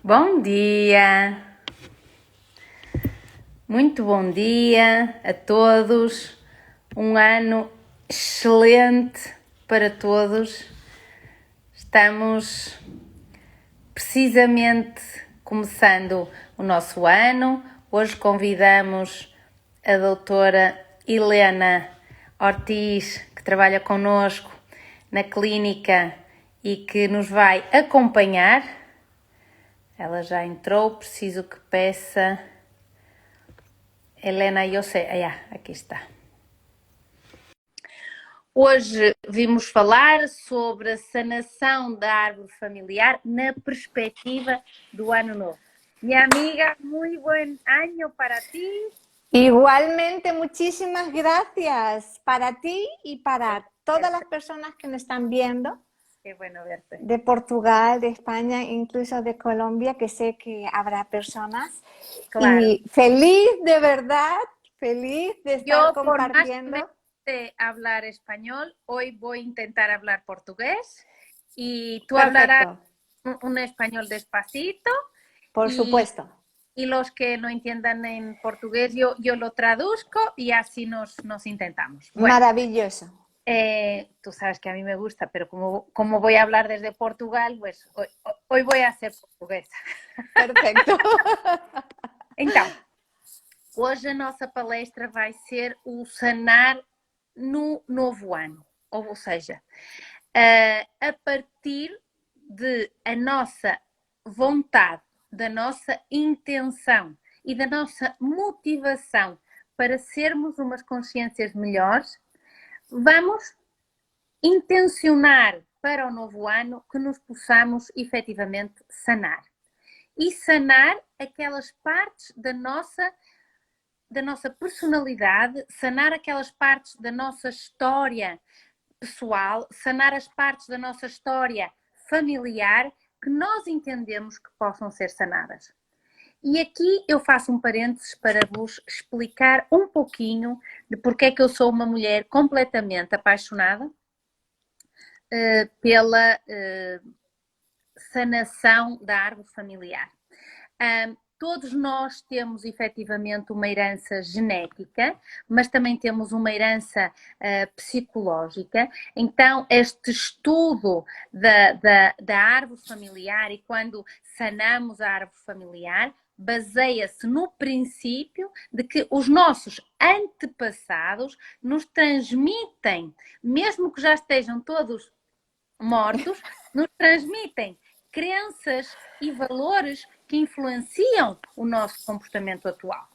Bom dia! Muito bom dia a todos. Um ano excelente para todos. Estamos precisamente começando o nosso ano. Hoje convidamos a doutora Helena Ortiz, que trabalha connosco na clínica e que nos vai acompanhar. Ela já entrou, preciso que peça. Helena, eu sei. Aqui está. Hoje vimos falar sobre a sanação da árvore familiar na perspectiva do ano novo. Minha amiga, muito bom ano para ti. Igualmente, muchísimas gracias para ti y para todas las personas que nos están viendo. Qué bueno verte. De Portugal, de España, incluso de Colombia, que sé que habrá personas. Claro. Y feliz, de verdad, feliz de estar compartiendo. Por más que me guste hablar español, hoy voy a intentar hablar portugués y tú hablarás un español despacito. Por supuesto. Y los que no entiendan en portugués, yo lo traduzco y así nos intentamos. Bueno, maravilloso. Tú sabes que a mí me gusta, pero como voy a hablar desde Portugal, pues hoy voy a ser portuguesa. Perfeito. Então, hoje a nossa palestra vai ser o sanar no novo ano. Ou seja, a partir de a nossa vontade, da nossa intenção e da nossa motivação para sermos umas consciências melhores, vamos intencionar para o novo ano que nos possamos efetivamente sanar. E sanar aquelas partes da nossa personalidade, sanar aquelas partes da nossa história pessoal, sanar as partes da nossa história familiar que nós entendemos que possam ser sanadas. E aqui eu faço um parênteses para vos explicar um pouquinho de porque é que eu sou uma mulher completamente apaixonada pela sanação da árvore familiar. Todos nós temos efetivamente uma herança genética, mas também temos uma herança psicológica. Então, este estudo da árvore familiar e quando sanamos a árvore familiar, baseia-se no princípio de que os nossos antepassados nos transmitem, mesmo que já estejam todos mortos, nos transmitem crenças e valores que influenciam o nosso comportamento atual.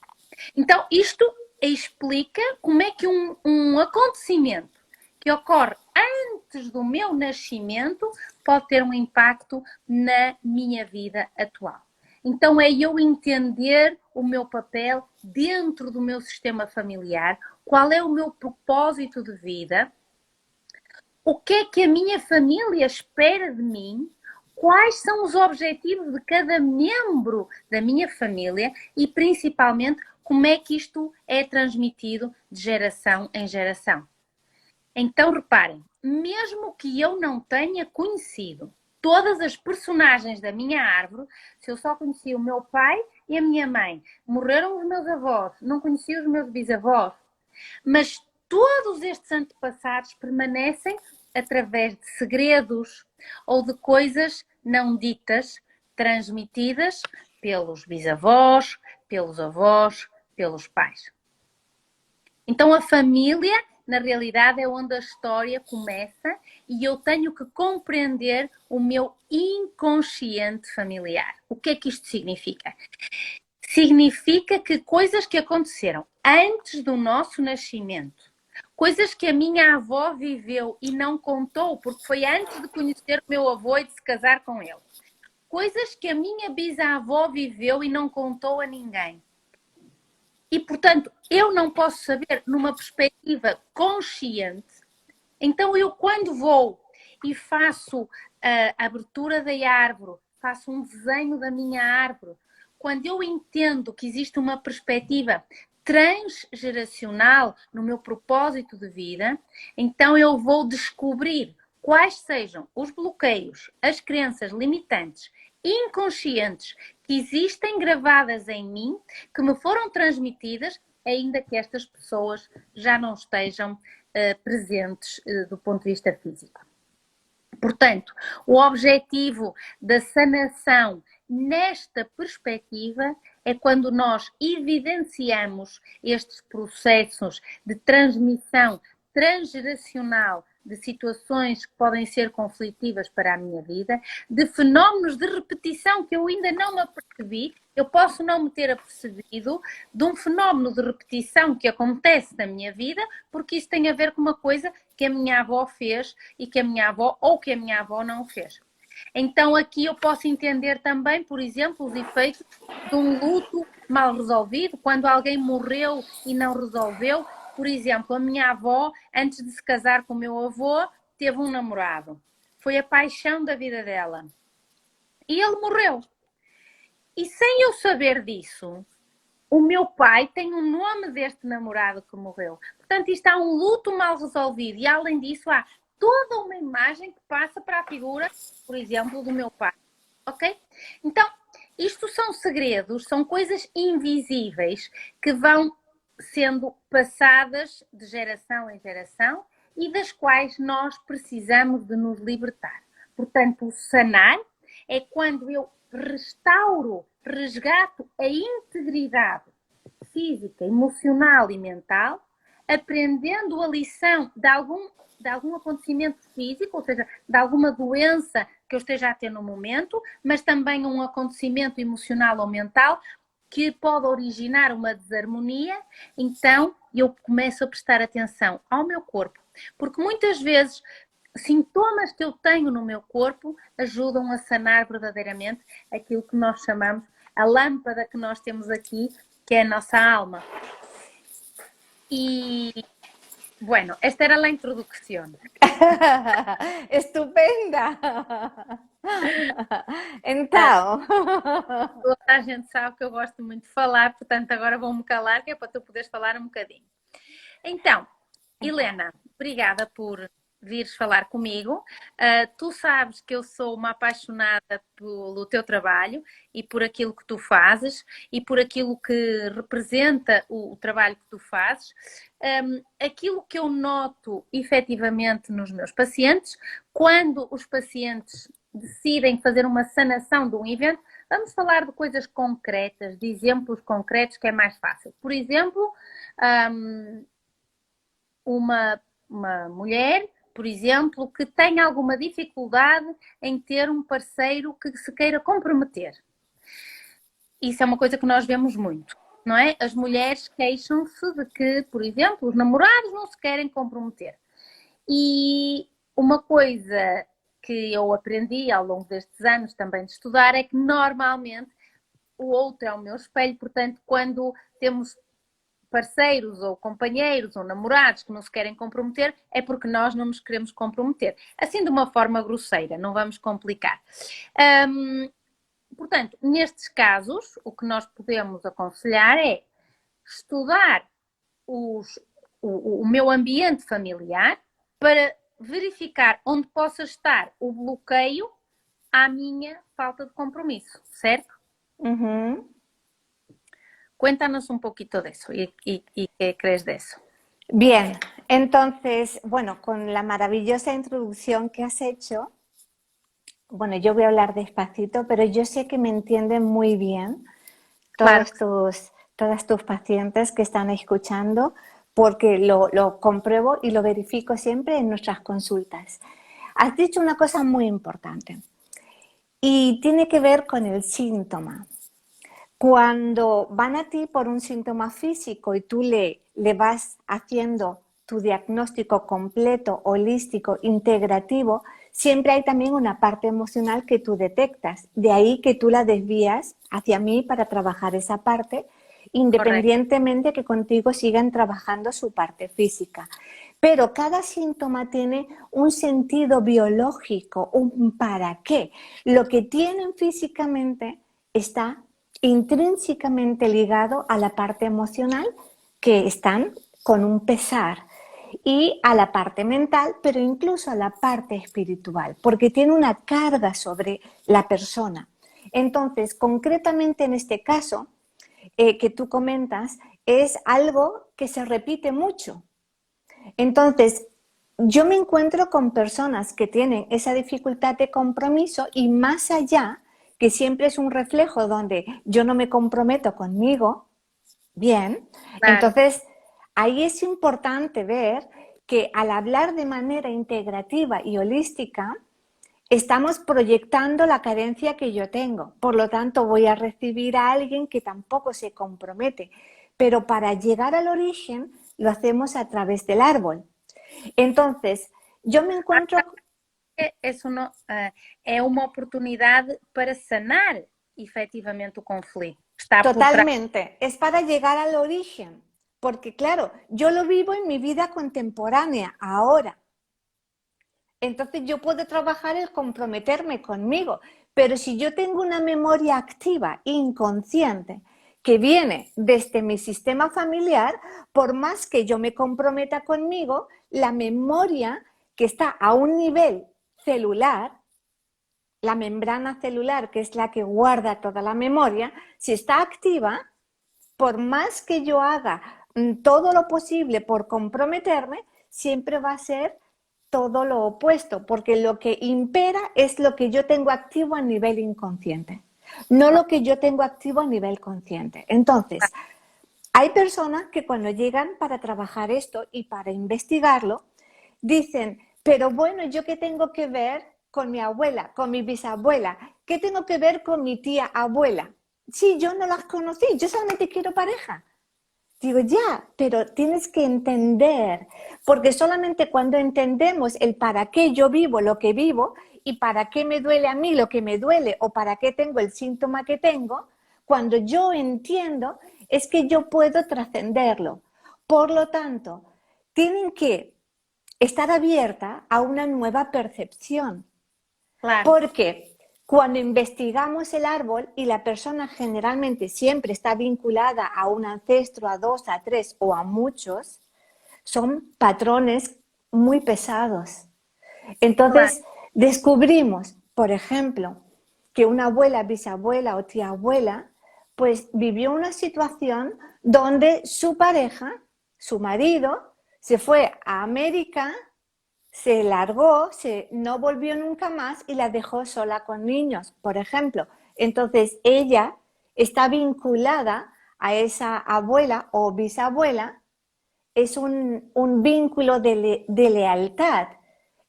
Então, isto explica como é que um acontecimento que ocorre antes do meu nascimento pode ter um impacto na minha vida atual. Então, é eu entender o meu papel dentro do meu sistema familiar, qual é o meu propósito de vida, o que é que a minha família espera de mim, quais são os objetivos de cada membro da minha família e, principalmente, como é que isto é transmitido de geração em geração. Então, reparem, mesmo que eu não tenha conhecido todas as personagens da minha árvore, se eu só conhecia o meu pai e a minha mãe, morreram os meus avós, não conhecia os meus bisavós, mas todos estes antepassados permanecem através de segredos ou de coisas não ditas, transmitidas pelos bisavós, pelos avós, pelos pais. Então a família, na realidade, é onde a história começa e eu tenho que compreender o meu inconsciente familiar. O que é que isto significa? Significa que coisas que aconteceram antes do nosso nascimento, coisas que a minha avó viveu e não contou, porque foi antes de conhecer o meu avô e de se casar com ele. Coisas que a minha bisavó viveu e não contou a ninguém. E, portanto, eu não posso saber numa perspectiva consciente. Então, eu quando vou e faço a abertura da árvore, faço um desenho da minha árvore, quando eu entendo que existe uma perspectiva transgeracional no meu propósito de vida, então eu vou descobrir quais sejam os bloqueios, as crenças limitantes inconscientes que existem gravadas em mim, que me foram transmitidas, ainda que estas pessoas já não estejam presentes do ponto de vista físico. Portanto, o objetivo da sanação nesta perspectiva é quando nós evidenciamos estes processos de transmissão transgeracional de situações que podem ser conflitivas para a minha vida, de fenómenos de repetição que eu ainda não me apercebi, eu posso não me ter apercebido de um fenómeno de repetição que acontece na minha vida, porque isso tem a ver com uma coisa que a minha avó fez e que a minha avó ou que a minha avó não fez. Então aqui eu posso entender também, por exemplo, os efeitos de um luto mal resolvido, quando alguém morreu e não resolveu. Por exemplo, a minha avó, antes de se casar com o meu avô, teve um namorado. Foi a paixão da vida dela. E ele morreu. E sem eu saber disso, o meu pai tem o nome deste namorado que morreu. Portanto, isto há um luto mal resolvido. E além disso, há toda uma imagem que passa para a figura, por exemplo, do meu pai. Ok? Então, isto são segredos, são coisas invisíveis que vão sendo passadas de geração em geração e das quais nós precisamos de nos libertar. Portanto, o sanar é quando eu restauro, resgato a integridade física, emocional e mental, aprendendo a lição de algum acontecimento físico, ou seja, de alguma doença que eu esteja a ter no momento, mas também um acontecimento emocional ou mental que pode originar uma desarmonia, então eu começo a prestar atenção ao meu corpo. Porque muitas vezes sintomas que eu tenho no meu corpo ajudam a sanar verdadeiramente aquilo que nós chamamos a lâmpada que nós temos aqui, que é a nossa alma. E, bueno, esta era a introdução. Estupenda! Então... Toda a gente sabe que eu gosto muito de falar, portanto agora vou-me calar, que é para tu poderes falar um bocadinho. Então, Helena, obrigada por vires falar comigo. Tu sabes que eu sou uma apaixonada pelo teu trabalho e por aquilo que tu fazes e por aquilo que representa o trabalho que tu fazes. Aquilo que eu noto efetivamente nos meus pacientes, quando os pacientes decidem fazer uma sanação de um evento, vamos falar de coisas concretas, de exemplos concretos, que é mais fácil. Por exemplo, uma mulher, por exemplo, que tem alguma dificuldade em ter um parceiro que se queira comprometer. Isso é uma coisa que nós vemos muito, não é? As mulheres queixam-se de que, por exemplo, os namorados não se querem comprometer. E uma coisa que eu aprendi ao longo destes anos também de estudar é que normalmente o outro é o meu espelho, portanto, quando temos parceiros ou companheiros ou namorados que não se querem comprometer, é porque nós não nos queremos comprometer. Assim, de uma forma grosseira, não vamos complicar. Portanto, nestes casos, o que nós podemos aconselhar é estudar o meu ambiente familiar para verificar onde possa estar o bloqueio à minha falta de compromiso, certo? Uhum. Cuéntanos un poquito de eso y qué crees de eso. Bien, entonces, bueno, con la maravillosa introducción que has hecho, bueno, yo voy a hablar despacito, pero yo sé que me entienden muy bien todas tus pacientes que están escuchando, porque lo compruebo y lo verifico siempre en nuestras consultas. Has dicho una cosa muy importante y tiene que ver con el síntoma. Cuando van a ti por un síntoma físico y tú le vas haciendo tu diagnóstico completo, holístico, integrativo, siempre hay también una parte emocional que tú detectas. De ahí que tú la desvías hacia mí para trabajar esa parte, independientemente que contigo sigan trabajando su parte física. Pero cada síntoma tiene un sentido biológico, un para qué. Lo que tienen físicamente está intrínsecamente ligado a la parte emocional que están con un pesar, y a la parte mental, pero incluso a la parte espiritual, porque tiene una carga sobre la persona. Entonces, concretamente en este caso que tú comentas, es algo que se repite mucho. Entonces, yo me encuentro con personas que tienen esa dificultad de compromiso y más allá, que siempre es un reflejo donde yo no me comprometo conmigo, bien, Claro. entonces ahí es importante ver que al hablar de manera integrativa y holística, estamos proyectando la carencia que yo tengo. Por lo tanto, voy a recibir a alguien que tampoco se compromete. Pero para llegar al origen, lo hacemos a través del árbol. Entonces, yo me encuentro É uma oportunidade para sanar efetivamente o conflito que está por trás. totalmente, es para llegar al origen. Porque claro, yo lo vivo en mi vida contemporánea, ahora. Entonces yo puedo trabajar el comprometerme conmigo, pero si yo tengo una memoria activa, inconsciente, que viene desde mi sistema familiar, por más que yo me comprometa conmigo, la memoria que está a un nivel celular, la membrana celular, que es la que guarda toda la memoria, si está activa, por más que yo haga todo lo posible por comprometerme, siempre va a ser todo lo opuesto, porque lo que impera es lo que yo tengo activo a nivel inconsciente, no lo que yo tengo activo a nivel consciente. Entonces, hay personas que cuando llegan para trabajar esto y para investigarlo, dicen, pero bueno, ¿yo qué tengo que ver con mi abuela, con mi bisabuela? ¿Qué tengo que ver con mi tía abuela? Sí, yo no las conocí, yo solamente quiero pareja. Digo, ya, pero tienes que entender, porque solamente cuando entendemos el para qué yo vivo lo que vivo y para qué me duele a mí lo que me duele o para qué tengo el síntoma que tengo, cuando yo entiendo es que yo puedo trascenderlo. Por lo tanto, tienen que estar abierta a una nueva percepción, Claro, porque cuando investigamos el árbol y la persona generalmente siempre está vinculada a un ancestro, a dos, a tres o a muchos, son patrones muy pesados. claro. Entonces, descubrimos, por ejemplo, que una abuela, bisabuela o tía abuela, pues vivió una situación donde su pareja, su marido, se fue a América, se largó, no volvió nunca más y la dejó sola con niños, por ejemplo. Entonces ella está vinculada a esa abuela o bisabuela, es un vínculo de lealtad. Claro,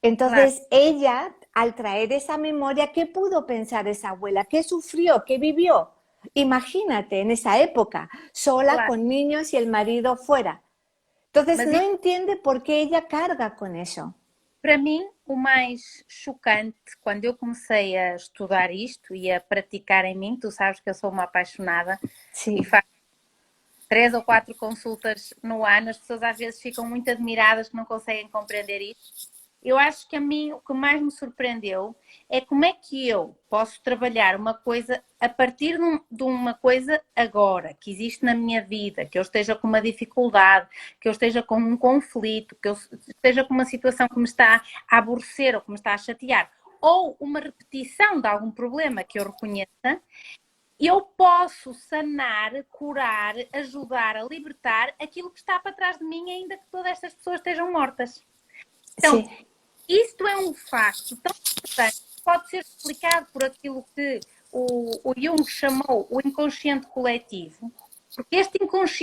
Entonces ella, al traer esa memoria, ¿qué pudo pensar esa abuela? ¿Qué sufrió? ¿Qué vivió? Imagínate en esa época, sola claro. con niños y el marido fuera. Entonces Mas no isso, entiende por qué ella carga con eso. para mim, o mais chocante, quando eu comecei a estudar isto e a praticar em mim, tu sabes que eu sou uma apaixonada e Sí. faço 3 ou 4 consultas no ano, as pessoas às vezes ficam muito admiradas que não conseguem compreender isto. Eu acho que a mim o que mais me surpreendeu é como é que eu posso trabalhar uma coisa a partir de uma coisa agora, que existe na minha vida, que eu esteja com uma dificuldade, que eu esteja com um conflito, que eu esteja com uma situação que me está a aborrecer ou que me está a chatear, ou uma repetição de algum problema que eu reconheça, eu posso sanar, curar, ajudar a libertar aquilo que está para trás de mim, ainda que todas estas pessoas estejam mortas. Então, Sí, isto é um facto tão importante que pode ser explicado por aquilo que o Jung chamou o inconsciente coletivo, porque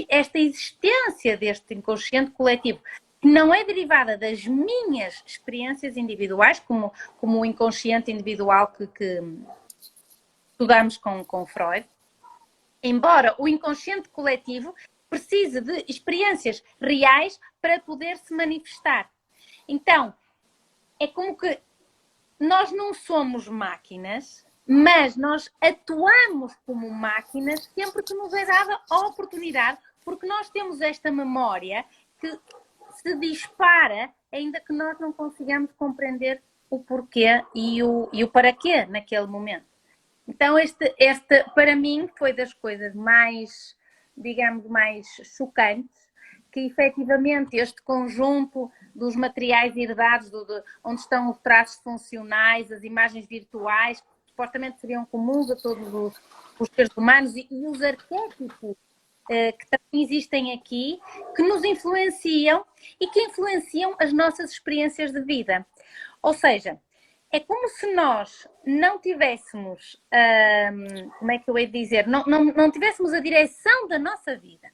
esta existência deste inconsciente coletivo, que não é derivada das minhas experiências individuais, como o inconsciente individual que estudamos com Freud, embora o inconsciente coletivo precise de experiências reais para poder se manifestar. Então, é como que nós não somos máquinas, mas nós atuamos como máquinas sempre que nos é dada a oportunidade, porque nós temos esta memória que se dispara, ainda que nós não consigamos compreender o porquê e o para quê naquele momento. Então, este para mim foi das coisas mais, digamos, mais chocantes. que efetivamente este conjunto dos materiais herdados, onde estão os traços funcionais, as imagens virtuais, que supostamente seriam comuns a todos os seres humanos, e os arquétipos que também existem aqui, que nos influenciam e que influenciam as nossas experiências de vida. Ou seja, é como se nós não tivéssemos, como é que eu hei de dizer, não tivéssemos a direção da nossa vida.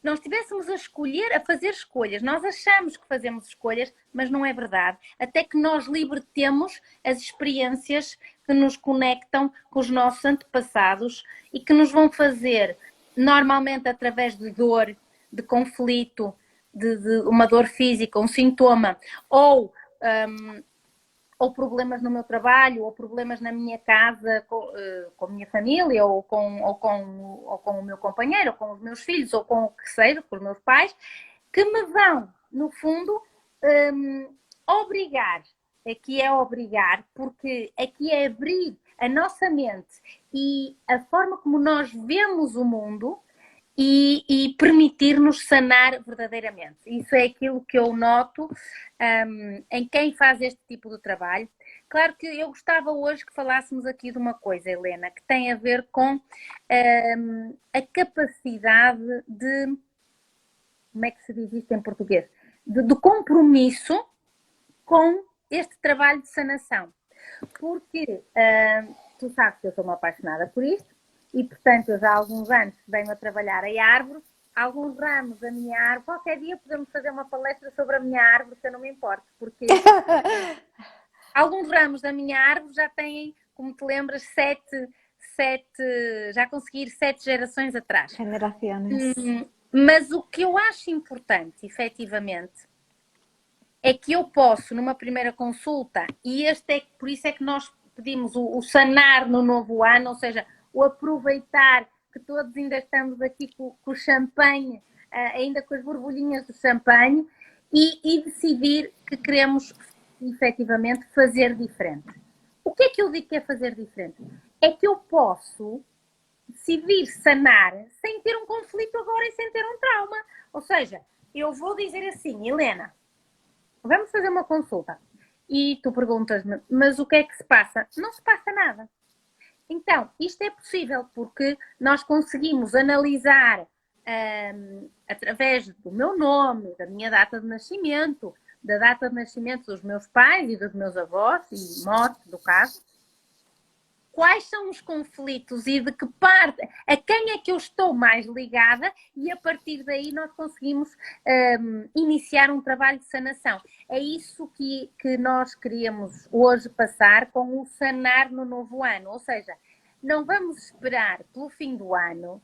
Não estivéssemos a escolher, a fazer escolhas. Nós achamos que fazemos escolhas, mas não é verdade. Até que nós libertemos as experiências que nos conectam com os nossos antepassados e que nos vão fazer, normalmente através de dor, de conflito, de uma dor física, um sintoma, ou problemas no meu trabalho, ou problemas na minha casa com a minha família, ou com o meu companheiro, ou com os meus filhos, ou com o que seja, com os meus pais, que me vão, no fundo, obrigar. Aqui é obrigar, porque aqui é abrir a nossa mente e a forma como nós vemos o mundo e permitir-nos sanar verdadeiramente. Isso é aquilo que eu noto em quem faz este tipo de trabalho. Claro que eu gostava hoje que falássemos aqui de uma coisa, Helena, que tem a ver com a capacidade de, como é que se diz isto em português? De compromisso com este trabalho de sanação. Porque tu sabes que eu sou uma apaixonada por isto, e, portanto, eu já há alguns anos venho a trabalhar a árvore, alguns ramos da minha árvore. Qualquer dia podemos fazer uma palestra sobre a minha árvore, se eu não me importo, porque alguns ramos da minha árvore já têm, como te lembras, já consegui ir 7 gerações atrás. Generações. Mas o que eu acho importante, efetivamente, é que eu posso, numa primeira consulta, e por isso é que nós pedimos o sanar no novo ano, ou seja, o aproveitar que todos ainda estamos aqui com o champanhe, ainda com as borbulhinhas do champanhe, e decidir que queremos efetivamente fazer diferente. O que é que eu digo que é fazer diferente? É que eu posso decidir sanar sem ter um conflito agora e sem ter um trauma. Ou seja, eu vou dizer assim, Helena, vamos fazer uma consulta. E tu perguntas-me, mas o que é que se passa? Não se passa nada. Então, isto é possível porque nós conseguimos analisar através do meu nome, da minha data de nascimento, da data de nascimento dos meus pais e dos meus avós, e morte do caso, quais são os conflitos e de que parte, a quem é que eu estou mais ligada, e a partir daí nós conseguimos iniciar um trabalho de sanação. É isso que nós queríamos hoje passar com o sanar no novo ano, ou seja, não vamos esperar pelo fim do ano,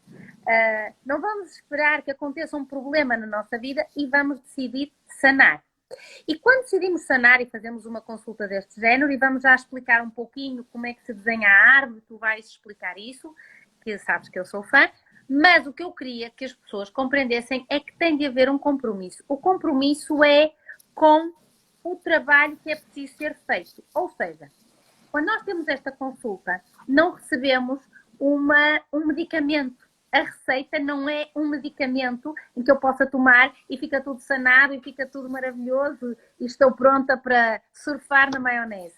não vamos esperar que aconteça um problema na nossa vida e vamos decidir sanar. E quando decidimos sanar e fazemos uma consulta deste género, e vamos já explicar um pouquinho como é que se desenha a árvore, tu vais explicar isso, que sabes que eu sou fã, mas o que eu queria que as pessoas compreendessem é que tem de haver um compromisso. O compromisso é com o trabalho que é preciso ser feito. Ou seja, quando nós temos esta consulta, não recebemos um medicamento. A receita não é um medicamento em que eu possa tomar e fica tudo sanado e fica tudo maravilhoso e estou pronta para surfar na maionese.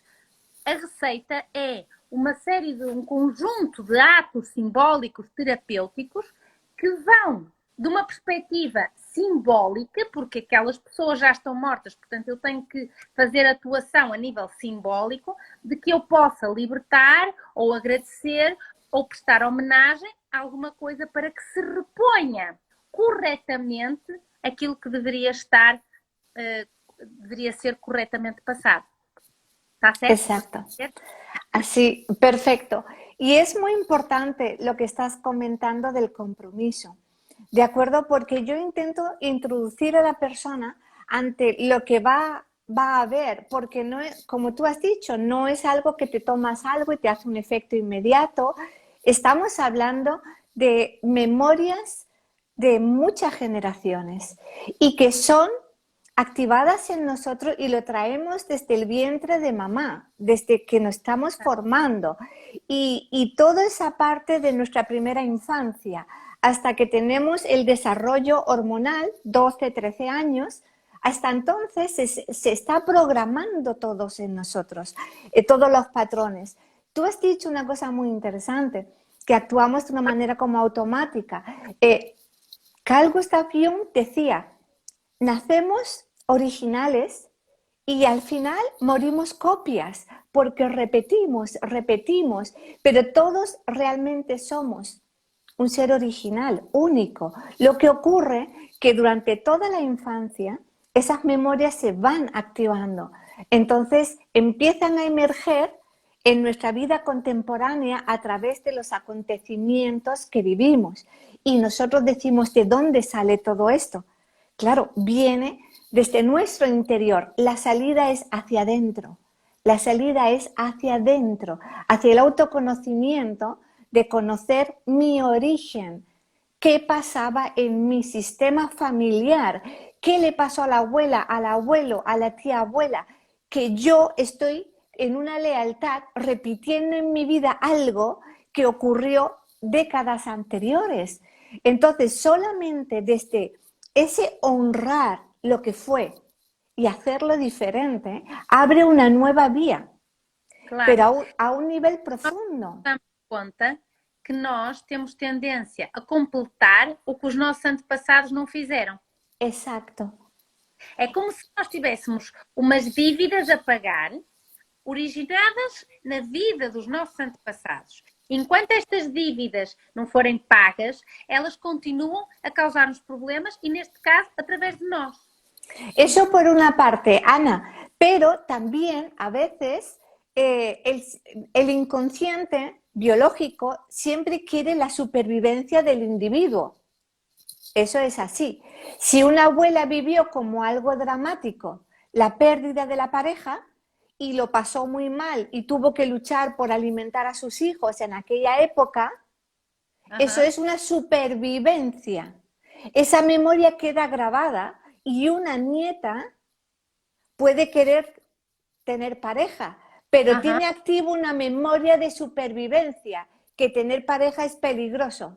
A receita é um conjunto de atos simbólicos terapêuticos que vão de uma perspectiva simbólica, porque aquelas pessoas já estão mortas, portanto eu tenho que fazer atuação a nível simbólico, de que eu possa libertar ou agradecer ou prestar homenagem a alguma coisa para que se reponha corretamente aquilo que deveria ser corretamente passado. ¿Está certo? Exacto. Así, perfecto. Y es muy importante lo que estás comentando del compromiso, ¿de acuerdo? Porque yo intento introducir a la persona ante lo que va a ver, porque no es, como tú has dicho, no es algo que te tomas algo y te hace un efecto inmediato. Estamos hablando de memorias de muchas generaciones y que son activadas en nosotros y lo traemos desde el vientre de mamá, desde que nos estamos formando y toda esa parte de nuestra primera infancia. hasta que tenemos el desarrollo hormonal, 12, 13 años. Hasta entonces se está programando todos en nosotros, todos los patrones. Tú has dicho una cosa muy interesante, que actuamos de una manera como automática. Carl Gustav Jung decía, nacemos originales y al final morimos copias, porque repetimos, repetimos, pero todos realmente somos un ser original, único. Lo que ocurre que durante toda la infancia esas memorias se van activando. Entonces empiezan a emerger en nuestra vida contemporánea a través de los acontecimientos que vivimos. Y nosotros decimos, ¿de dónde sale todo esto? Claro, viene desde nuestro interior. La salida es hacia adentro. La salida es hacia adentro, hacia el autoconocimiento de conocer mi origen. ¿Qué pasaba en mi sistema familiar? ¿Qué le pasó a la abuela, al abuelo, a la tía abuela? Que yo estoy en una lealtad repitiendo en mi vida algo que ocurrió décadas anteriores. Entonces, solamente desde ese honrar lo que fue y hacerlo diferente, abre una nueva vía, Claro, pero a un nivel profundo. damos conta que nós temos tendência a completar o que os nossos antepassados não fizeram. Exacto. É como se nós tivéssemos umas dívidas a pagar, originadas na vida dos nossos antepassados. Enquanto estas dívidas não forem pagas, elas continuam a causar-nos problemas e, neste caso, através de nós. Eso por una parte, Ana, pero también a veces el inconsciente biológico siempre quiere la supervivencia del individuo. Eso es así. Si una abuela vivió como algo dramático la pérdida de la pareja y lo pasó muy mal y tuvo que luchar por alimentar a sus hijos en aquella época, eso es una supervivencia. Esa memoria queda grabada y una nieta puede querer tener pareja, pero tiene activo una memoria de supervivencia, que tener pareja es peligroso.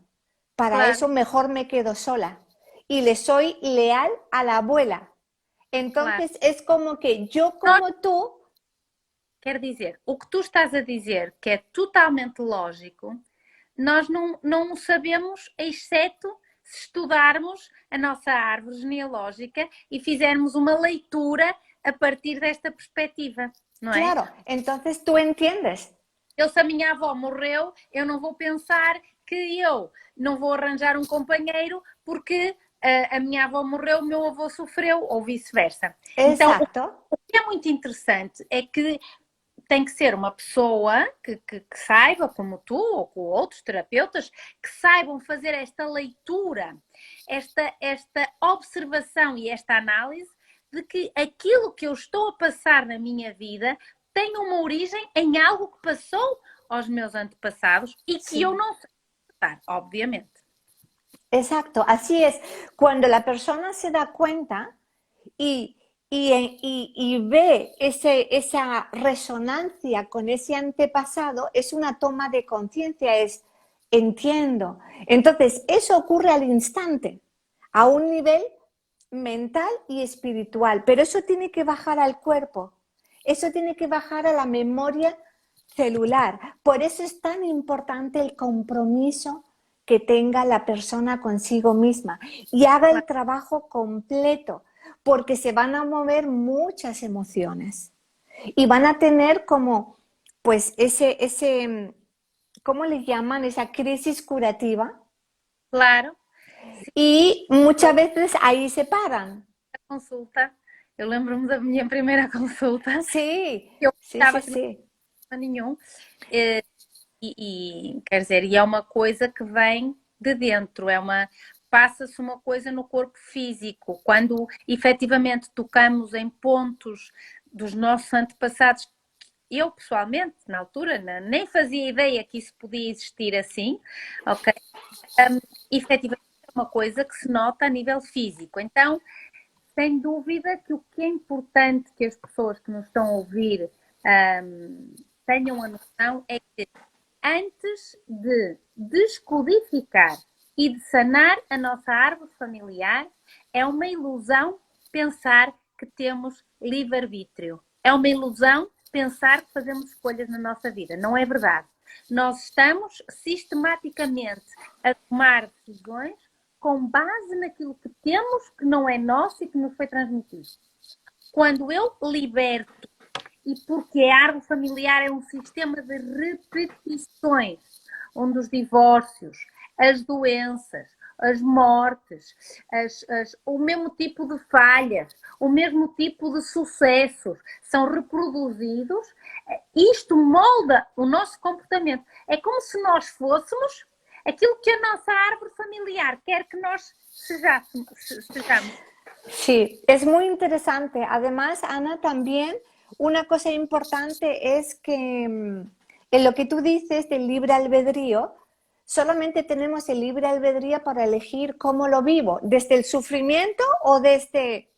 Para Claro. eso mejor me quedo sola y le soy leal a la abuela. Entonces es como que yo como tú... Quer dizer, o que tu estás a dizer, que é totalmente lógico, nós não sabemos, exceto se estudarmos a nossa árvore genealógica e fizermos uma leitura a partir desta perspectiva, não é? Claro, entonces tú entiendes. Se a minha avó morreu, eu não vou pensar que eu não vou arranjar um companheiro porque a minha avó morreu, o meu avô sofreu, ou vice-versa. Exacto. Então, o que é muito interessante é que tem que ser uma pessoa que saiba, como tu ou com outros terapeutas, que saibam fazer esta leitura, esta observação e esta análise de que aquilo que eu estou a passar na minha vida tem uma origem em algo que passou aos meus antepassados y que yo no sé interpretar, obviamente. Exacto, así es. Cuando la persona se da cuenta y ve esa resonancia con ese antepasado, es una toma de conciencia, es entiendo. Entonces, eso ocurre al instante, a un nivel mental y espiritual, pero eso tiene que bajar al cuerpo, eso tiene que bajar a la memoria celular. Por eso es tan importante el compromiso que tenga la persona consigo misma y haga el trabajo completo, porque se van a mover muchas emociones y van a tener como, pues, ese ¿cómo le llaman? Esa crisis curativa. Claro. Y muchas veces aí se param. A consulta, eu lembro-me da minha primeira consulta. Sim, Eu sim, estava sim, sem sim. nenhum. Quer dizer, e é uma coisa que vem de dentro, passa-se uma coisa no corpo físico. Quando efetivamente tocamos em pontos dos nossos antepassados, eu pessoalmente, na altura, nem fazia ideia que isso podia existir assim, ok? Efetivamente é uma coisa que se nota a nível físico. Então, sem dúvida que o que é importante que as pessoas que nos estão a ouvir tenham a noção é que antes de descodificar e de sanar a nossa árvore familiar, é uma ilusão pensar que temos livre-arbítrio. É uma ilusão pensar que fazemos escolhas na nossa vida. Não é verdade. Nós estamos sistematicamente a tomar decisões com base naquilo que temos, que não é nosso e que nos foi transmitido. Quando eu liberto, e porque a árvore familiar é um sistema de repetições, onde os divórcios, as doenças, as mortes, o mesmo tipo de falhas, o mesmo tipo de sucessos são reproduzidos, isto molda o nosso comportamento. É como se nós fôssemos aquilo que a nossa árvore familiar quer que nós sejamos. Sí, es muy interesante. Además, Ana, también una cosa importante es que en lo que tú dices del libre albedrío, solamente tenemos el libre albedrío para elegir cómo lo vivo, desde el sufrimiento o desde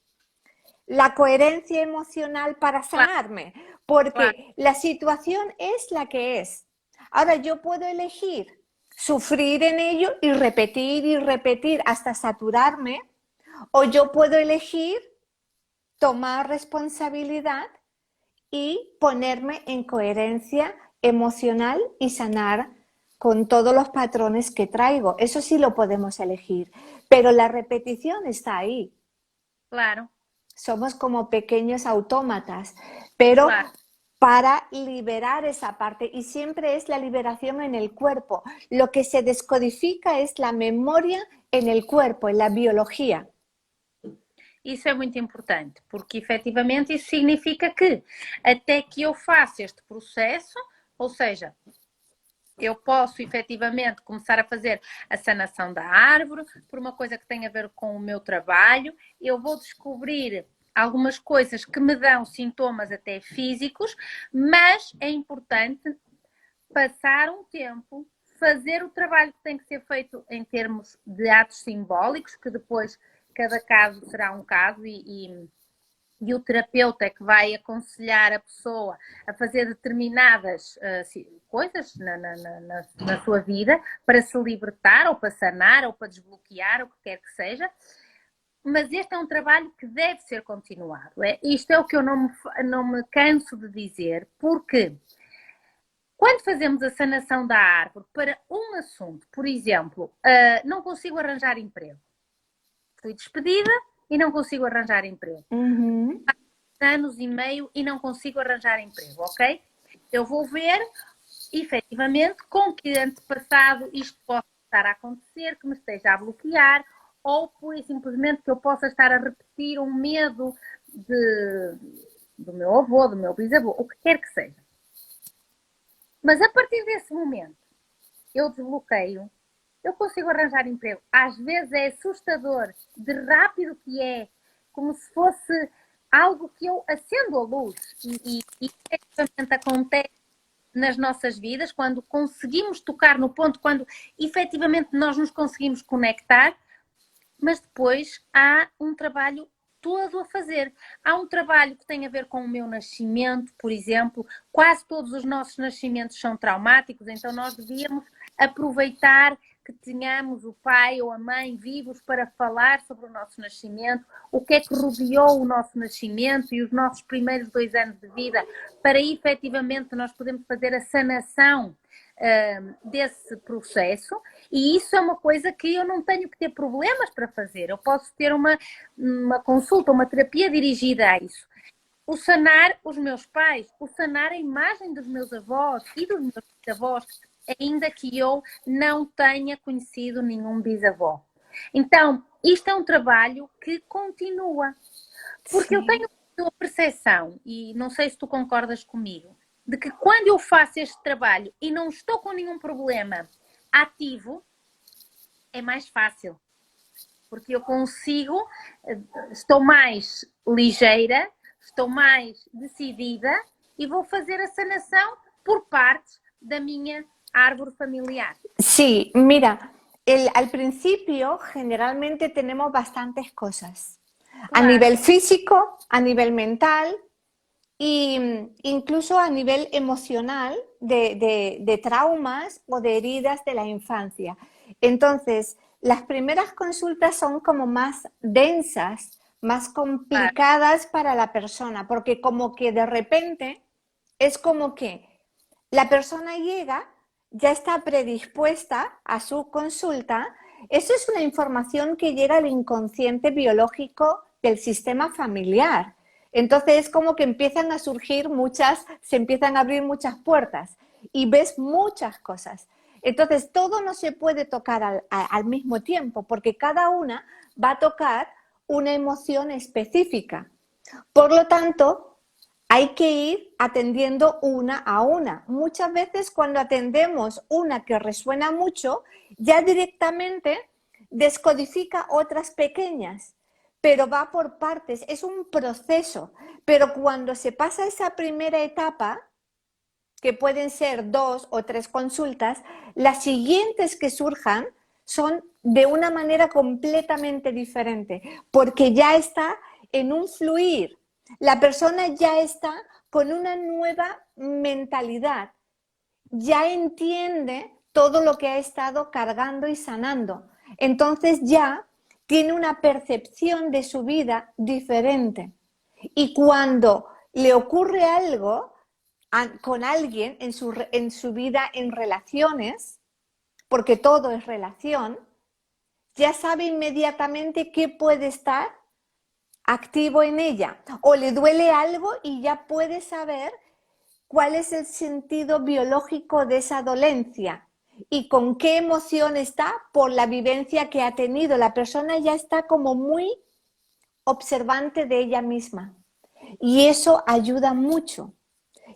la coherencia emocional para sanarme, porque la situación es la que es. Ahora yo puedo elegir sufrir en ello y repetir hasta saturarme, o yo puedo elegir tomar responsabilidad y ponerme en coherencia emocional y sanar con todos los patrones que traigo. Eso sí lo podemos elegir, pero la repetición está ahí. Claro. Somos como pequeños autómatas, pero para liberar esa parte, y siempre es la liberación en el cuerpo. Lo que se descodifica es la memoria en el cuerpo, en la biología. Isso é muito importante, porque efetivamente isso significa que até que eu faça este processo, ou seja, eu posso efetivamente começar a fazer a sanação da árvore por uma coisa que tem a ver com o meu trabalho, eu vou descobrir algumas coisas que me dão sintomas até físicos, mas é importante passar um tempo, fazer o trabalho que tem que ser feito em termos de atos simbólicos, que depois cada caso será um caso e o terapeuta é que vai aconselhar a pessoa a fazer determinadas coisas na sua vida para se libertar, ou para sanar, ou para desbloquear, o que quer que seja. Mas este é um trabalho que deve ser continuado. Isto é o que eu não me canso de dizer, porque quando fazemos a sanação da árvore para um assunto, por exemplo, não consigo arranjar emprego. Fui despedida e não consigo arranjar emprego. Há anos e meio e não consigo arranjar emprego, ok? Eu vou ver, efetivamente, com que antepassado isto possa estar a acontecer, que me esteja a bloquear, ou pura e simplesmente que eu possa estar a repetir um medo do meu avô, do meu bisavô, o que quer que seja. Mas a partir desse momento, eu desbloqueio, eu consigo arranjar emprego. Às vezes é assustador de rápido que é, como se fosse algo que eu acendo a luz. E efetivamente acontece nas nossas vidas, quando conseguimos tocar no ponto, quando efetivamente nós nos conseguimos conectar, mas depois há um trabalho todo a fazer. Há um trabalho que tem a ver com o meu nascimento, por exemplo. Quase todos os nossos nascimentos são traumáticos, então nós devíamos aproveitar que tenhamos o pai ou a mãe vivos para falar sobre o nosso nascimento, o que é que rodeou o nosso nascimento e os nossos primeiros 2 anos de vida, para efetivamente nós podermos fazer a sanação desse processo. E isso é uma coisa que eu não tenho que ter problemas para fazer. Eu posso ter uma consulta, uma terapia dirigida a isso. O sanar os meus pais, o sanar a imagem dos meus avós e dos meus avós, ainda que eu não tenha conhecido nenhum bisavó. Então, isto é um trabalho que continua. Porque eu tenho a percepção, e não sei se tu concordas comigo, de que quando eu faço este trabalho e não estou com nenhum problema ativo, é mais fácil. Porque eu consigo, estou mais ligeira, estou mais decidida e vou fazer a sanação por partes da minha árbol familiar. Sí, mira, al principio generalmente tenemos bastantes cosas. A nivel físico, a nivel mental e incluso a nivel emocional de traumas o de heridas de la infancia. Entonces, las primeras consultas son como más densas, más claro, complicadas para la persona, porque como que de repente es como que la persona llega, ya está predispuesta a su consulta. Eso es una información que llega al inconsciente biológico del sistema familiar. Entonces es como que empiezan a surgir se empiezan a abrir muchas puertas y ves muchas cosas. Entonces todo no se puede tocar al mismo tiempo porque cada una va a tocar una emoción específica. Por lo tanto, hay que ir atendiendo una a una. Muchas veces cuando atendemos una que resuena mucho, ya directamente descodifica otras pequeñas, pero va por partes, es un proceso. Pero cuando se pasa esa primera etapa, que pueden ser 2 o 3 consultas, las siguientes que surjan son de una manera completamente diferente, porque ya está en un fluir. La persona ya está con una nueva mentalidad, ya entiende todo lo que ha estado cargando y sanando. Entonces ya tiene una percepción de su vida diferente. Y cuando le ocurre algo con alguien en su vida, en relaciones, porque todo es relación, ya sabe inmediatamente qué puede estar activo en ella. O le duele algo y ya puede saber cuál es el sentido biológico de esa dolencia y con qué emoción está por la vivencia que ha tenido. La persona ya está como muy observante de ella misma y eso ayuda mucho.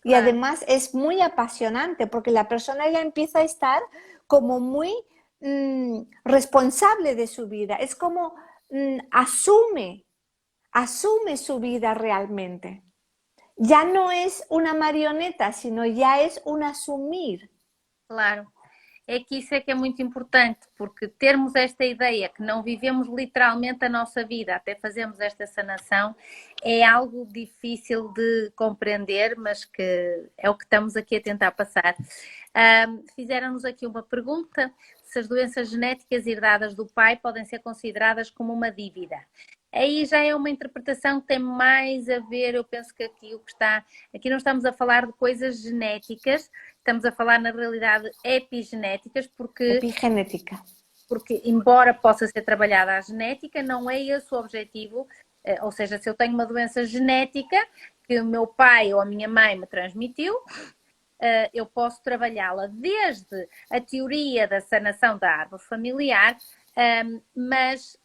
Y claro. además es muy apasionante porque la persona ya empieza a estar como muy responsable de su vida. Es como asume su vida realmente. Ya no es una marioneta, sino ya es un asumir. Claro. É que isso é que é muito importante, porque termos esta ideia que não vivemos literalmente a nossa vida até fazermos esta sanação é algo difícil de compreender, mas que é o que estamos aqui a tentar passar. Fizeram-nos aqui uma pergunta: se as doenças genéticas herdadas do pai podem ser consideradas como uma dívida. Aí já é uma interpretação que tem mais a ver, eu penso que aqui o que está, aqui não estamos a falar de coisas genéticas, estamos a falar na realidade epigenéticas, Epigenética. porque embora possa ser trabalhada a genética, não é esse o objetivo, ou seja, se eu tenho uma doença genética que o meu pai ou a minha mãe me transmitiu, eu posso trabalhá-la desde a teoria da sanação da árvore familiar, mas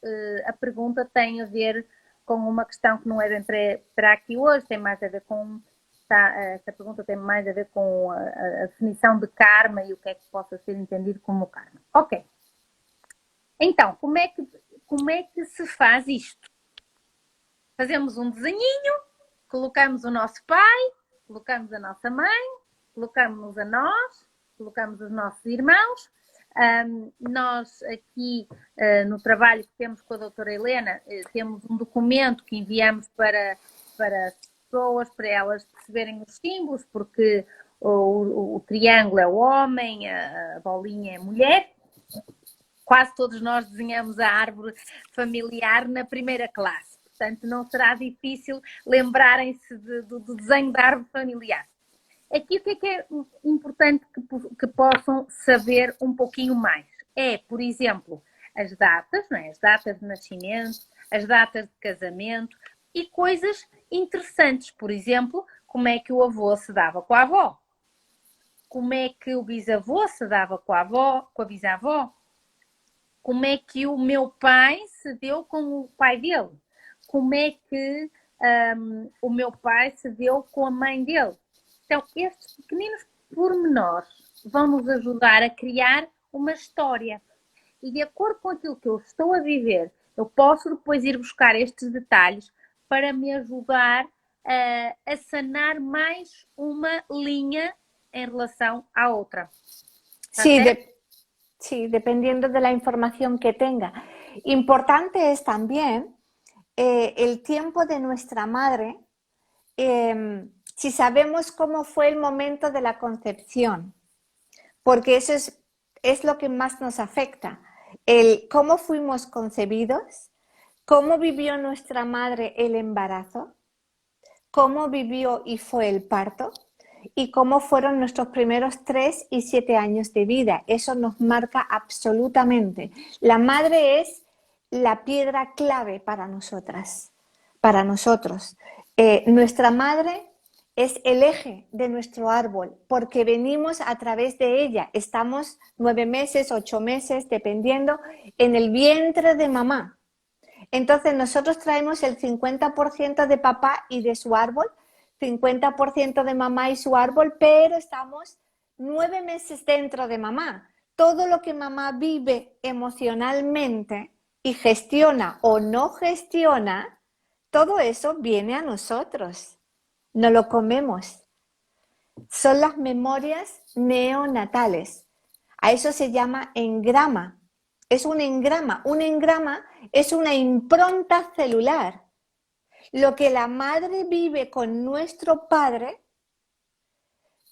a pergunta tem a ver com uma questão que não é bem para aqui hoje, tem mais a ver com. Esta pergunta tem mais a ver com a definição de karma e o que é que possa ser entendido como karma. Ok. Então, como é que se faz isto? Fazemos um desenhinho, colocamos o nosso pai, colocamos a nossa mãe, colocamos-nos a nós, colocamos os nossos irmãos. Nós aqui no trabalho que temos com a doutora Helena, temos um documento que enviamos para as pessoas, para elas perceberem os símbolos, porque o triângulo é o homem, a bolinha é a mulher. Quase todos nós desenhamos a árvore familiar na primeira classe, portanto não será difícil lembrarem-se do desenho da árvore familiar. Aqui o que é importante que possam saber um pouquinho mais? É, por exemplo, as datas, não é? As datas de nascimento, as datas de casamento e coisas interessantes. Por exemplo, como é que o avô se dava com a avó? Como é que o bisavô se dava com a avó, com a bisavó? Como é que o meu pai se deu com o pai dele? Como é que o meu pai se deu com a mãe dele? Então, estes pequeninos pormenores vão nos ajudar a criar uma história. E de acordo com aquilo que eu estou a viver, eu posso depois ir buscar estes detalhes para me ajudar a sanar mais uma linha en relación a otra. Sí, sí, dependiendo de la información que tenga. Importante es también el tiempo de nuestra madre, si sabemos cómo fue el momento de la concepción, porque eso es lo que más nos afecta. el cómo fuimos concebidos, cómo vivió nuestra madre el embarazo, cómo vivió y fue el parto y cómo fueron nuestros primeros 3 y 7 años de vida. Eso nos marca absolutamente. La madre es la piedra clave para nosotras, para nosotros. Nuestra madre es el eje de nuestro árbol porque venimos a través de ella. Estamos 9 meses, 8 meses, dependiendo, en el vientre de mamá. Entonces nosotros traemos el 50% de papá y de su árbol, 50% de mamá y su árbol, pero estamos 9 meses dentro de mamá. Todo lo que mamá vive emocionalmente y gestiona o no gestiona, todo eso viene a nosotros. No lo comemos. Son las memorias neonatales. A eso se llama engrama. Es un engrama. Un engrama es una impronta celular. Lo que la madre vive con nuestro padre,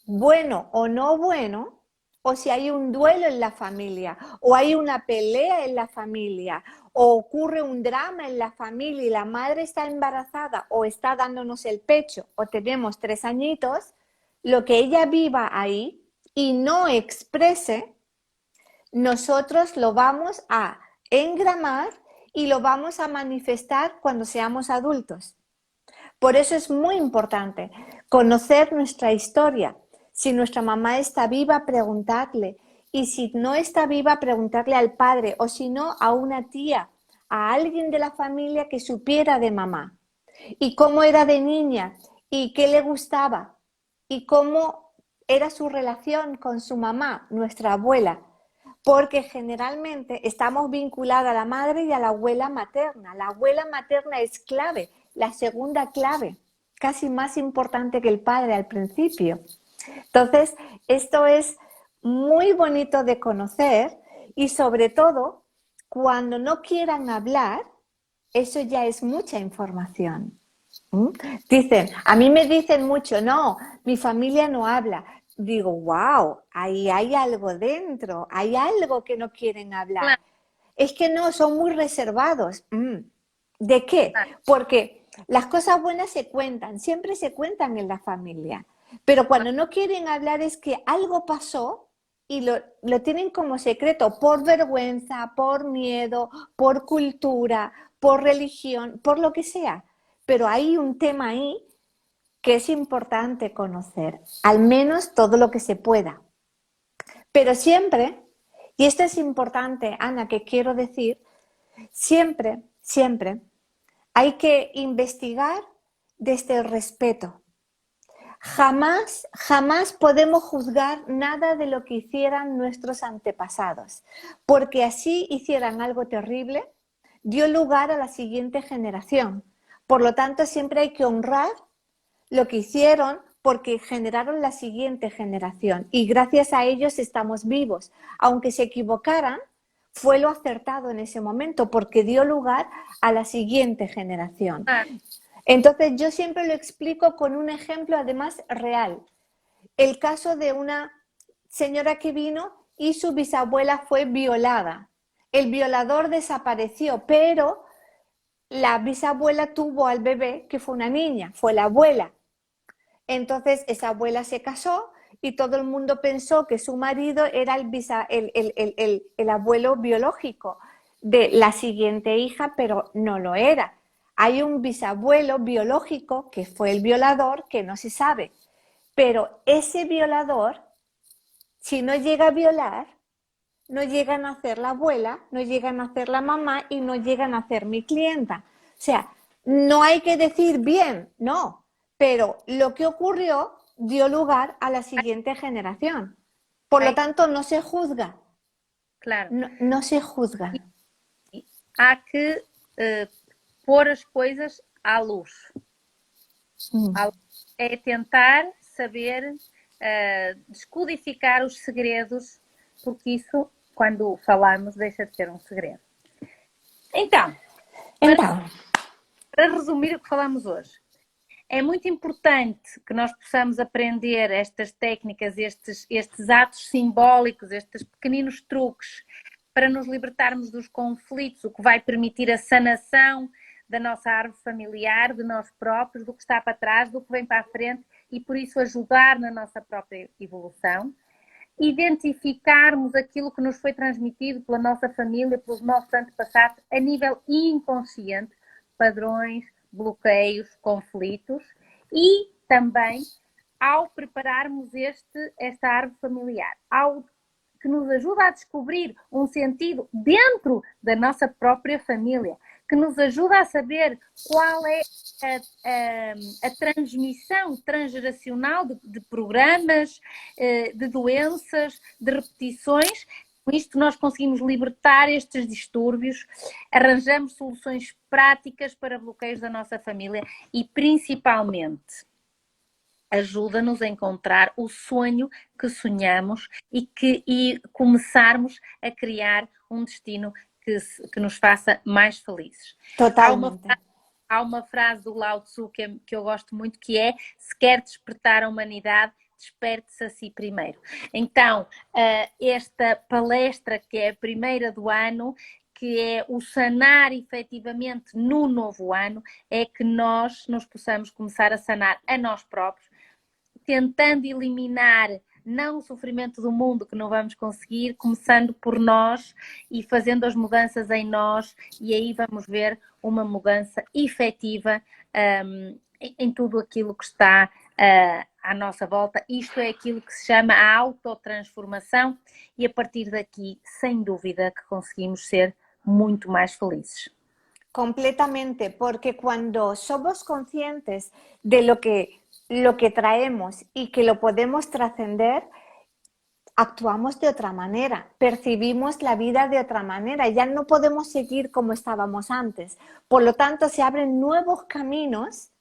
bueno o no bueno, o si hay un duelo en la familia, o hay una pelea en la familia, o ocurre un drama en la familia y la madre está embarazada o está dándonos el pecho o tenemos 3 añitos, lo que ella viva ahí y no exprese, nosotros lo vamos a engramar y lo vamos a manifestar cuando seamos adultos. Por eso es muy importante conocer nuestra historia. Si nuestra mamá está viva, preguntarle. Y si no está viva, preguntarle al padre. O si no, a una tía, a alguien de la familia que supiera de mamá. Y cómo era de niña, y qué le gustaba, y cómo era su relación con su mamá, nuestra abuela. Porque generalmente estamos vinculadas a la madre y a la abuela materna. La abuela materna es clave, la segunda clave, casi más importante que el padre al principio. Entonces, esto es muy bonito de conocer y sobre todo, cuando no quieran hablar, eso ya es mucha información. ¿Mm? Dicen, a mí me dicen mucho, no, mi familia no habla. Digo, wow, ahí hay algo dentro, hay algo que no quieren hablar. Claro, Es que no, son muy reservados. ¿De qué? claro. Porque las cosas buenas se cuentan, siempre se cuentan en la familia. Pero cuando no quieren hablar es que algo pasó y lo tienen como secreto por vergüenza, por miedo, por cultura, por religión, por lo que sea. Pero hay un tema ahí que es importante conocer, al menos todo lo que se pueda. Pero siempre, y esto es importante, Ana, que quiero decir, siempre, siempre hay que investigar desde el respeto. Jamás, jamás podemos juzgar nada de lo que hicieran nuestros antepasados, porque así hicieran algo terrible, dio lugar a la siguiente generación. Por lo tanto, siempre hay que honrar lo que hicieron porque generaron la siguiente generación y gracias a ellos estamos vivos. Aunque se equivocaran, fue lo acertado en ese momento porque dio lugar a la siguiente generación. Entonces yo siempre lo explico con un ejemplo además real. El caso de una señora que vino y su bisabuela fue violada. El violador desapareció, pero la bisabuela tuvo al bebé que fue una niña, fue la abuela. Entonces esa abuela se casó y todo el mundo pensó que su marido era el abuelo biológico de la siguiente hija, pero no lo era. Hay un bisabuelo biológico que fue el violador que no se sabe, pero ese violador, si no llega a violar, no llega a nacer la abuela, no llega a nacer la mamá y no llega a nacer mi clienta. O sea, no hay que decir bien, no, pero lo que ocurrió dio lugar a la siguiente generación. Por lo Hay, tanto, no se juzga, claro. no se juzga. E há que pôr as coisas à luz. É tentar saber descodificar os segredos, porque isso, quando falamos, deixa de ser um segredo. Então, Então, para resumir o que falamos hoje, é muito importante que nós possamos aprender estas técnicas, estes atos simbólicos, estes pequeninos truques, para nos libertarmos dos conflitos, o que vai permitir a sanação da nossa árvore familiar, de nós próprios, do que está para trás, do que vem para a frente e por isso ajudar na nossa própria evolução. Identificarmos aquilo que nos foi transmitido pela nossa família, pelos nossos antepassados, a nível inconsciente, padrões, bloqueios, conflitos, e também ao prepararmos esta árvore familiar, que nos ajuda a descobrir um sentido dentro da nossa própria família, que nos ajuda a saber qual é a transmissão transgeracional de programas, de doenças, de repetições. Com isto nós conseguimos libertar estes distúrbios, arranjamos soluções práticas para bloqueios da nossa família e, principalmente, ajuda-nos a encontrar o sonho que sonhamos e começarmos a criar um destino que nos faça mais felizes. Totalmente. Há uma frase do Lao Tzu que eu gosto muito, que é: se quer despertar a humanidade, desperte-se a si primeiro. Então, esta palestra, que é a primeira do ano, que é o sanar efetivamente no novo ano, é que nós nos possamos começar a sanar a nós próprios, tentando eliminar não o sofrimento do mundo, que não vamos conseguir, começando por nós e fazendo as mudanças em nós, e aí vamos ver uma mudança efetiva em tudo aquilo que está à nossa volta. Isto é aquilo que se chama a autotransformação, e a partir daqui, sem dúvida, que conseguimos ser muito mais felizes. Completamente, porque cuando somos conscientes de lo que traemos y que lo podemos trascender, actuamos de otra manera, percibimos la vida de otra manera, ya no podemos seguir como estábamos antes. Por lo tanto, se abren nuevos caminos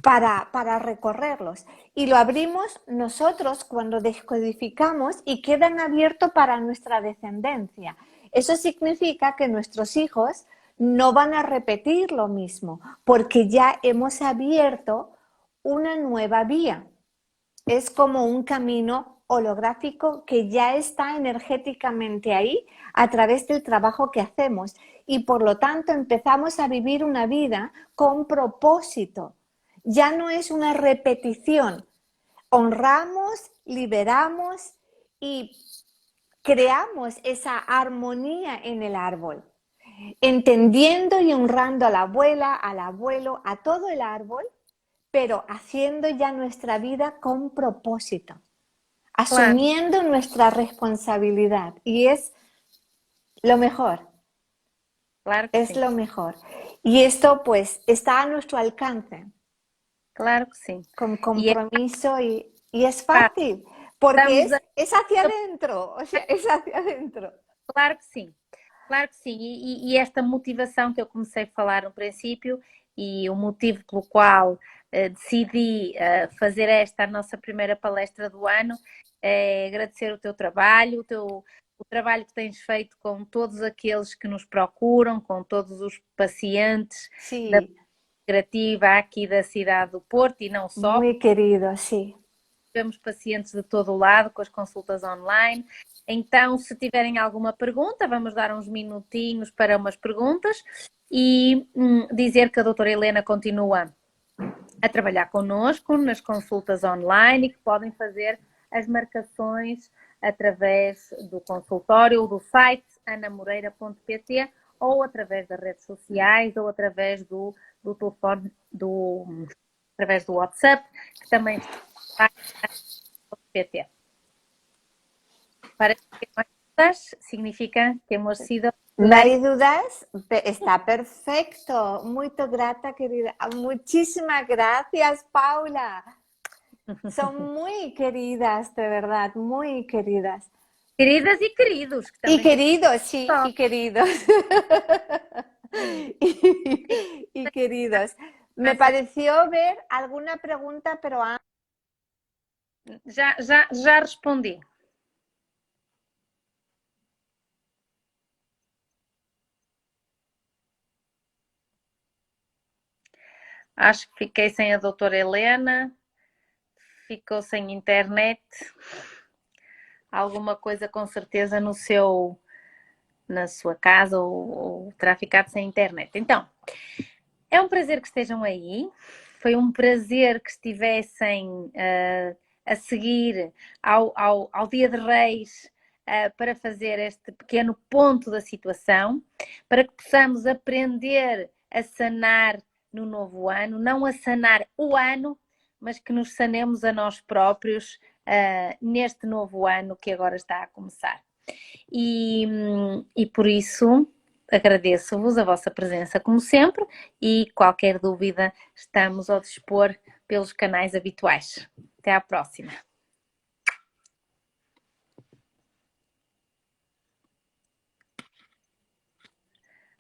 para recorrerlos, y lo abrimos nosotros cuando descodificamos y quedan abiertos para nuestra descendencia. Eso significa que nuestros hijos no van a repetir lo mismo, porque ya hemos abierto una nueva vía. Es como un camino holográfico que ya está energéticamente ahí a través del trabajo que hacemos, y por lo tanto empezamos a vivir una vida con propósito. Ya no es una repetición. Honramos, liberamos y creamos esa armonía en el árbol, entendiendo y honrando a la abuela, al abuelo, a todo el árbol, pero haciendo ya nuestra vida con propósito, asumiendo nuestra responsabilidad, y es lo mejor. Claro que es sí. lo mejor. Y esto pues está a nuestro alcance. Claro que sí. Con compromiso y es fácil, porque es hacia adentro, o sea, es hacia adentro. Claro que sim, claro que sim. E esta motivação que eu comecei a falar no princípio, e o motivo pelo qual decidi fazer esta nossa primeira palestra do ano, é agradecer o teu trabalho, o trabalho que tens feito com todos aqueles que nos procuram, com todos os pacientes da integrativa aqui da cidade do Porto, e não só. Muito querido, sim. Temos pacientes de todo o lado com as consultas online. Então, se tiverem alguma pergunta, vamos dar uns minutinhos para umas perguntas, e dizer que a doutora Helena continua a trabalhar connosco nas consultas online, e que podem fazer as marcações através do consultório ou do site anamoreira.pt, ou através das redes sociais, ou através do telefone, através do WhatsApp, que também está no PT. Para que no hay dudas, significa que hemos sido... No hay dudas, está perfecto. Muy grata, querida. Muchísimas gracias, Paula. Son muy queridas, de verdad, muy queridas. Queridas y queridos. Que y queridos, sí, y queridos. y queridos. Me pareció ver alguna pregunta, pero... Já respondi. Acho que fiquei sem a doutora Helena, ficou sem internet, alguma coisa com certeza no seu na sua casa ou terá ficado sem internet. Então, é um prazer que estejam aí. Foi um prazer que estivessem a seguir ao Dia de Reis para fazer este pequeno ponto da situação, para que possamos aprender a sanar no novo ano, não a sanar o ano, mas que nos sanemos a nós próprios neste novo ano que agora está a começar. E por isso agradeço-vos a vossa presença, como sempre, e qualquer dúvida estamos ao dispor pelos canais habituais. Até à próxima.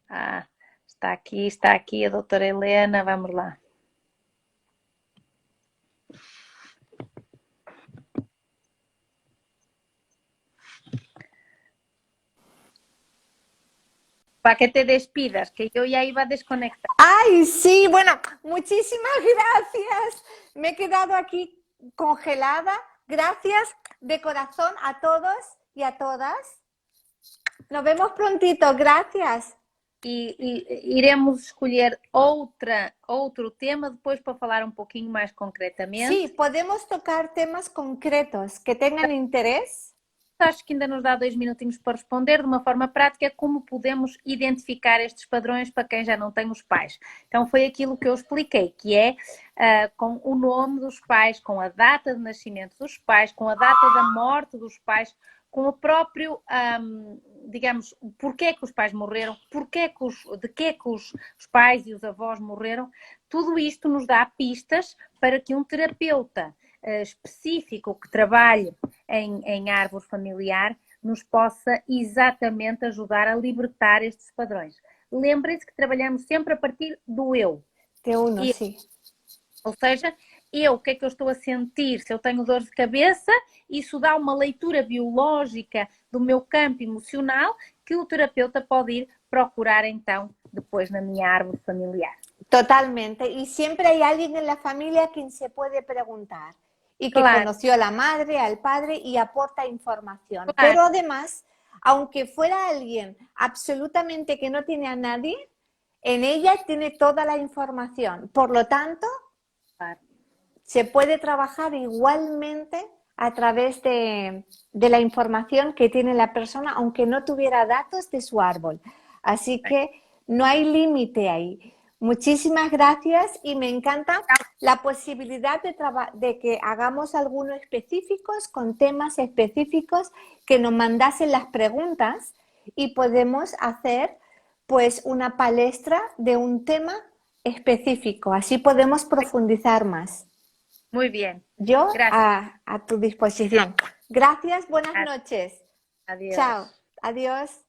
Ah, está aqui a doutora Helena, vamos lá. Para que te despidas, que yo ya iba a desconectar. Ay, sí, bueno, muchísimas gracias. Me he quedado aquí congelada. Gracias de corazón a todos y a todas. Nos vemos prontito, gracias. E iremos escolher outro tema depois para falar um pouquinho mais concretamente. Sí, podemos tocar temas concretos que tengan interés. Acho que ainda nos dá 2 minutinhos para responder de uma forma prática como podemos identificar estes padrões para quem já não tem os pais. Então foi aquilo que eu expliquei, que é com o nome dos pais, com a data de nascimento dos pais, com a data da morte dos pais, com o próprio, digamos, porquê é que os pais morreram, de que é que os pais e os avós morreram. Tudo isto nos dá pistas para que um terapeuta específico que trabalhe em árvore familiar nos possa exatamente ajudar a libertar estes padrões. Lembrem-se que trabalhamos sempre a partir do eu. De uno, sim. Ou seja, o que é que eu estou a sentir? Se eu tenho dor de cabeça, isso dá uma leitura biológica do meu campo emocional que o terapeuta pode ir procurar então depois na minha árvore familiar. Totalmente. Y siempre hay alguien en la familia a quien se puede preguntar y que claro. conoció a la madre, al padre y aporta información. Claro. Pero además, aunque fuera alguien absolutamente que no tiene a nadie, en ella tiene toda la información. Por lo tanto, claro, se puede trabajar igualmente a través de la información que tiene la persona, aunque no tuviera datos de su árbol. Así que no hay límite ahí. Muchísimas gracias y me encanta la posibilidad de que hagamos algunos específicos con temas específicos, que nos mandasen las preguntas y podemos hacer pues una palestra de un tema específico. Así podemos profundizar más. Muy bien. Yo a tu disposición. Gracias, buenas noches. Adiós. Chao. Adiós.